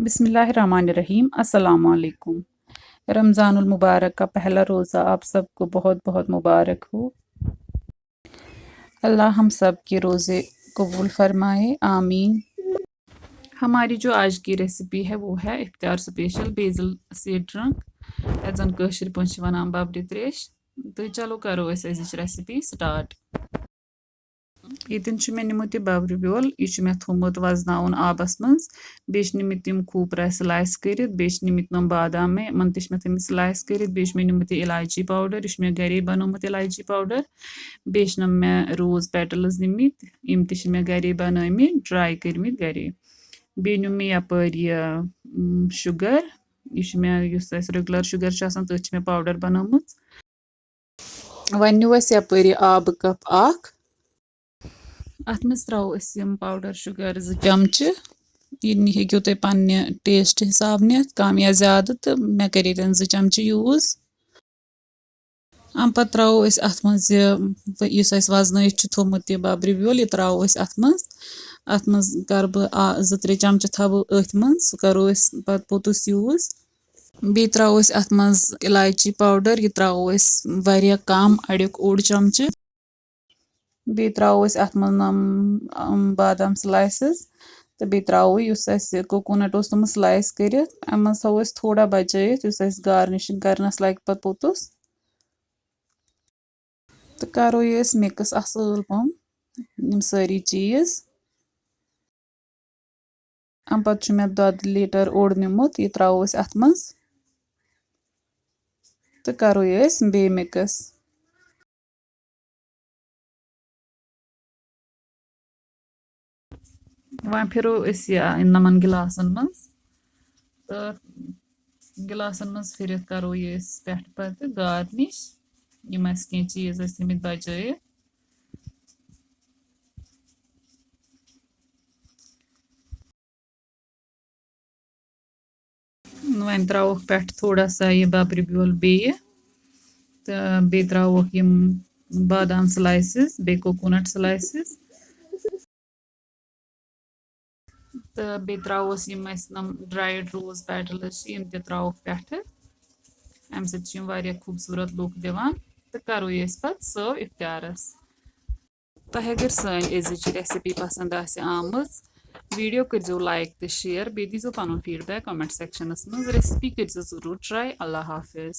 बिस्मिल्लाहिर्रहमानिर्रहीम अस्सलाम वालेकुम। रमज़ानुल मुबारक का पहला रोज़ा आप सबको बहुत बहुत मुबारक हो। अल्लाह हम सब के रोज़े कबूल फरमाए, आमीन। हमारी जो आज की रेसिपी है वो है इफ्तार स्पेशल बेजल सीड ड्रंक, यथ जन कशर पे वनान बाबरे त्रेश। तो चलो करो अज रेसिपी स्टार्ट। ये मे निमुत बब्र ब्योल, यह थोमुत वजन आबस मज, बे निमित तम खूपरा स्लाइस कर, बे निमित नम बादाम मन मे थमित स्लाइस कर, बे मे निमुत इलायची पाउडर, यह मे घरे बनोमुत इलायची पाउडर, बे मे रोज पेटल्स निमित, यम मे घरे बनमित ड्राई करमित घरे, बे नुम मे यपर शुगर, यह मे रेगुलर शुगर तथ मे पाउडर बनोमुत। वन नु यपर आब कप अख, अत मज त्रो पाउडर शुगर 2 चमच, यह हेक्यो तुम पन्ने टेस्ट हिसाब नित कम या ज्यादा, तो मे करे 2 चमच यूज। अम पत त्रो अत मज वजन थोमुत बब्र ब्योल, यह त्रो अत मज कर बह 2-3 चमच थव अथ मज, सह करो पत पोतुस यूज। बे त्रो अत मज इलायची पाउडर, यह त्रो वारिया कम अड़िक 1 चमच, बे त्रो अत मज बादाम स्लाइसेस, तो बे त्रो कोकोनट तुम स्लाइस कर, अम मज थो थोड़ा बचित गार्निशिंग करनस लग पत पोतुस। तो करो ये मिक्स असल पम सारी चीज। अम पत मे 2 लीटर ओड निमुत, यह त्रो अत मज, तो करो ये बे मिक्स। वन फिरो नमन गिलासन मज, तो गिलासन मज फिर करो ये पे पत गार्निश, यम कह चीज थमित बचित। वन त्रोक पे थोड़ा सा यह बब्र ब्योल बे, तो बे त्रोक यम बादाम स्लाइसेस, बे कोकोनट स्लाइसेस, तो बे त्रोस यम ड्राइड रोज पेटल्स यम ते त्रोक पे, अम सत खूबसूरत लुक दिवान। तो करो ये पत सर्व इफ्तारस। तह अगर सन अजिच रेसिपी पसंद आमज, वीडियो करो लाइक तो शेयर, बे दीजो पन फीडबैक कमेंट सेक्शनस मज, रेसिपी करो जरूर ट्राई। अल्लाह हाफिज।